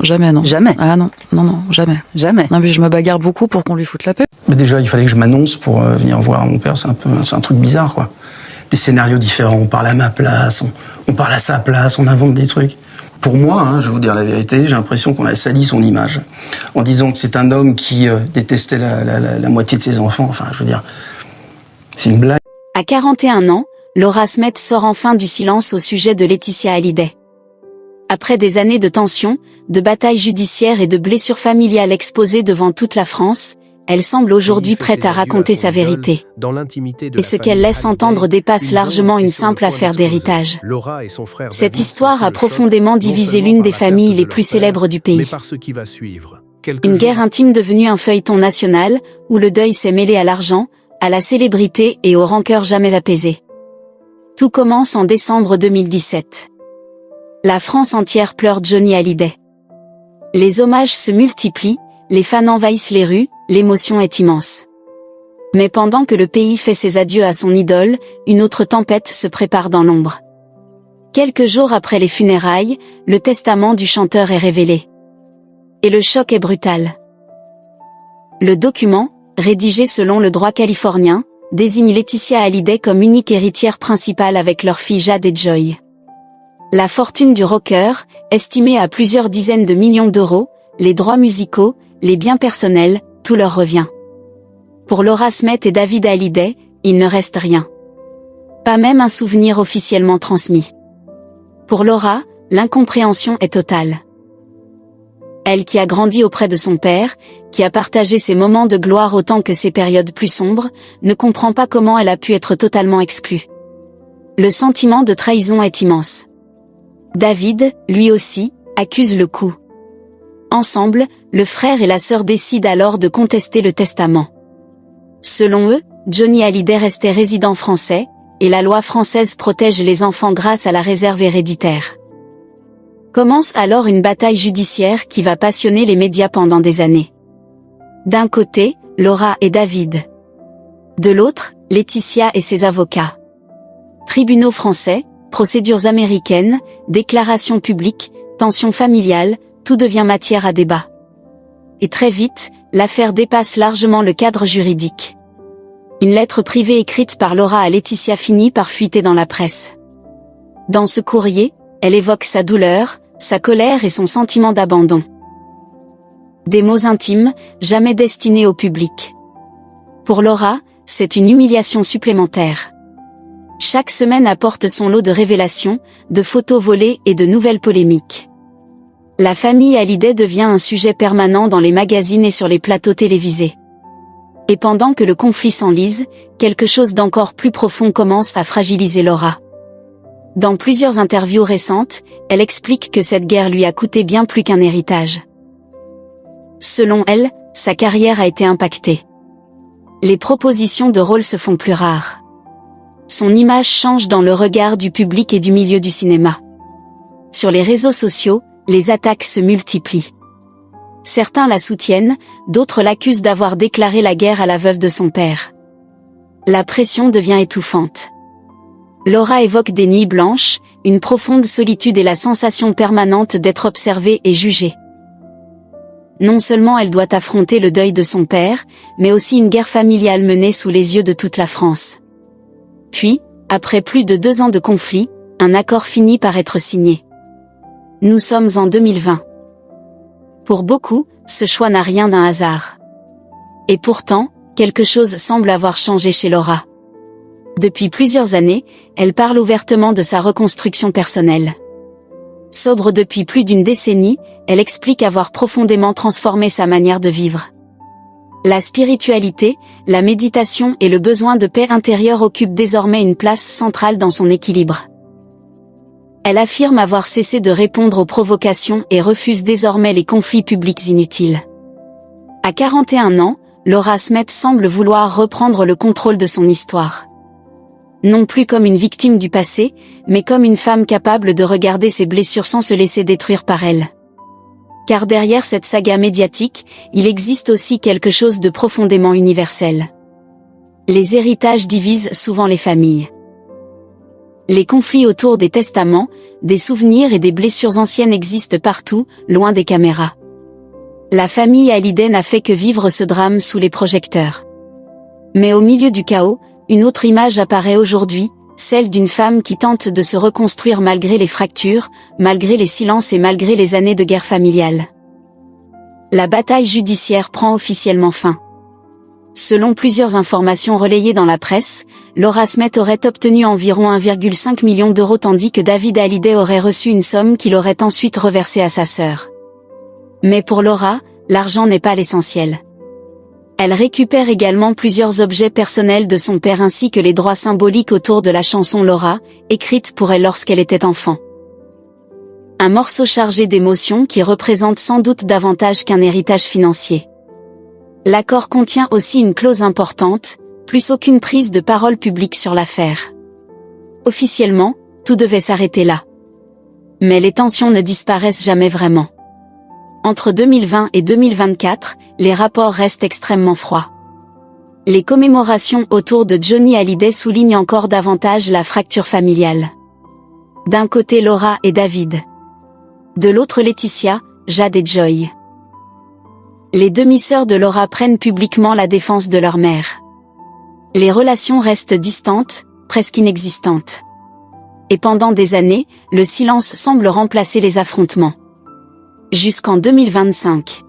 jamais, non. Jamais. Ah non, jamais. Jamais. Non, mais je me bagarre beaucoup pour qu'on lui foute la paix. Mais déjà, il fallait que je m'annonce pour venir voir mon père. C'est un truc bizarre, quoi. Des scénarios différents. On parle à ma place, on parle à sa place, on invente des trucs. Pour moi, je vais vous dire la vérité, j'ai l'impression qu'on a sali son image. En disant que c'est un homme qui détestait la moitié de ses enfants. Enfin, je veux dire, c'est une blague. À 41 ans, Laura Smet sort enfin du silence au sujet de Laetitia Hallyday. Après des années de tensions, de batailles judiciaires et de blessures familiales exposées devant toute la France, elle semble aujourd'hui prête à raconter sa vérité. Et ce qu'elle laisse entendre dépasse largement une simple affaire d'héritage. Cette histoire a profondément divisé l'une des familles les plus célèbres du pays. Une guerre intime devenue un feuilleton national, où le deuil s'est mêlé à l'argent, à la célébrité et aux rancœurs jamais apaisées. Tout commence en décembre 2017. La France entière pleure Johnny Hallyday. Les hommages se multiplient, les fans envahissent les rues, l'émotion est immense. Mais pendant que le pays fait ses adieux à son idole, une autre tempête se prépare dans l'ombre. Quelques jours après les funérailles, le testament du chanteur est révélé. Et le choc est brutal. Le document, rédigé selon le droit californien, désigne Laetitia Hallyday comme unique héritière principale avec leur fille Jade et Joy. La fortune du rocker, estimée à plusieurs dizaines de millions d'euros, les droits musicaux, les biens personnels, tout leur revient. Pour Laura Smet et David Hallyday, il ne reste rien. Pas même un souvenir officiellement transmis. Pour Laura, l'incompréhension est totale. Elle qui a grandi auprès de son père, qui a partagé ses moments de gloire autant que ses périodes plus sombres, ne comprend pas comment elle a pu être totalement exclue. Le sentiment de trahison est immense. David, lui aussi, accuse le coup. Ensemble, le frère et la sœur décident alors de contester le testament. Selon eux, Johnny Hallyday restait résident français, et la loi française protège les enfants grâce à la réserve héréditaire. Commence alors une bataille judiciaire qui va passionner les médias pendant des années. D'un côté, Laura et David. De l'autre, Laetitia et ses avocats. Tribunaux français, procédures américaines, déclarations publiques, tensions familiales, tout devient matière à débat. Et très vite, l'affaire dépasse largement le cadre juridique. Une lettre privée écrite par Laura à Laetitia finit par fuiter dans la presse. Dans ce courrier, elle évoque sa douleur, sa colère et son sentiment d'abandon. Des mots intimes, jamais destinés au public. Pour Laura, c'est une humiliation supplémentaire. Chaque semaine apporte son lot de révélations, de photos volées et de nouvelles polémiques. La famille Hallyday devient un sujet permanent dans les magazines et sur les plateaux télévisés. Et pendant que le conflit s'enlise, quelque chose d'encore plus profond commence à fragiliser Laura. Dans plusieurs interviews récentes, elle explique que cette guerre lui a coûté bien plus qu'un héritage. Selon elle, sa carrière a été impactée. Les propositions de rôle se font plus rares. Son image change dans le regard du public et du milieu du cinéma. Sur les réseaux sociaux, les attaques se multiplient. Certains la soutiennent, d'autres l'accusent d'avoir déclaré la guerre à la veuve de son père. La pression devient étouffante. Laura évoque des nuits blanches, une profonde solitude et la sensation permanente d'être observée et jugée. Non seulement elle doit affronter le deuil de son père, mais aussi une guerre familiale menée sous les yeux de toute la France. Puis, après plus de 2 ans de conflit, un accord finit par être signé. Nous sommes en 2020. Pour beaucoup, ce choix n'a rien d'un hasard. Et pourtant, quelque chose semble avoir changé chez Laura. Depuis plusieurs années, elle parle ouvertement de sa reconstruction personnelle. Sobre depuis plus d'une décennie, elle explique avoir profondément transformé sa manière de vivre. La spiritualité, la méditation et le besoin de paix intérieure occupent désormais une place centrale dans son équilibre. Elle affirme avoir cessé de répondre aux provocations et refuse désormais les conflits publics inutiles. À 41 ans, Laura Smet semble vouloir reprendre le contrôle de son histoire. Non plus comme une victime du passé, mais comme une femme capable de regarder ses blessures sans se laisser détruire par elles. Car derrière cette saga médiatique, il existe aussi quelque chose de profondément universel. Les héritages divisent souvent les familles. Les conflits autour des testaments, des souvenirs et des blessures anciennes existent partout, loin des caméras. La famille Hallyday n'a fait que vivre ce drame sous les projecteurs. Mais au milieu du chaos, une autre image apparaît aujourd'hui, celle d'une femme qui tente de se reconstruire malgré les fractures, malgré les silences et malgré les années de guerre familiale. La bataille judiciaire prend officiellement fin. Selon plusieurs informations relayées dans la presse, Laura Smith aurait obtenu environ 1,5 million d'euros tandis que David Hallyday aurait reçu une somme qu'il aurait ensuite reversée à sa sœur. Mais pour Laura, l'argent n'est pas l'essentiel. Elle récupère également plusieurs objets personnels de son père ainsi que les droits symboliques autour de la chanson Laura, écrite pour elle lorsqu'elle était enfant. Un morceau chargé d'émotions qui représente sans doute davantage qu'un héritage financier. L'accord contient aussi une clause importante, plus aucune prise de parole publique sur l'affaire. Officiellement, tout devait s'arrêter là. Mais les tensions ne disparaissent jamais vraiment. Entre 2020 et 2024, les rapports restent extrêmement froids. Les commémorations autour de Johnny Hallyday soulignent encore davantage la fracture familiale. D'un côté Laura et David. De l'autre Laetitia, Jade et Joy. Les demi-sœurs de Laura prennent publiquement la défense de leur mère. Les relations restent distantes, presque inexistantes. Et pendant des années, le silence semble remplacer les affrontements. Jusqu'en 2025.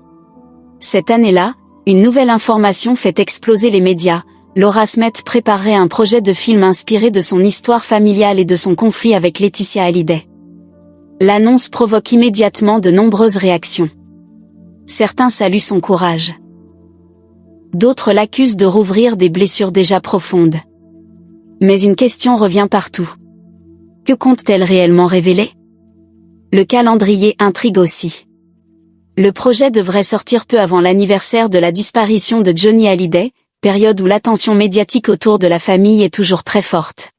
Cette année-là, une nouvelle information fait exploser les médias. Laura Smith préparerait un projet de film inspiré de son histoire familiale et de son conflit avec Laetitia Hallyday. L'annonce provoque immédiatement de nombreuses réactions. Certains saluent son courage. D'autres l'accusent de rouvrir des blessures déjà profondes. Mais une question revient partout. Que compte-t-elle réellement révéler ? Le calendrier intrigue aussi. Le projet devrait sortir peu avant l'anniversaire de la disparition de Johnny Hallyday, période où l'attention médiatique autour de la famille est toujours très forte.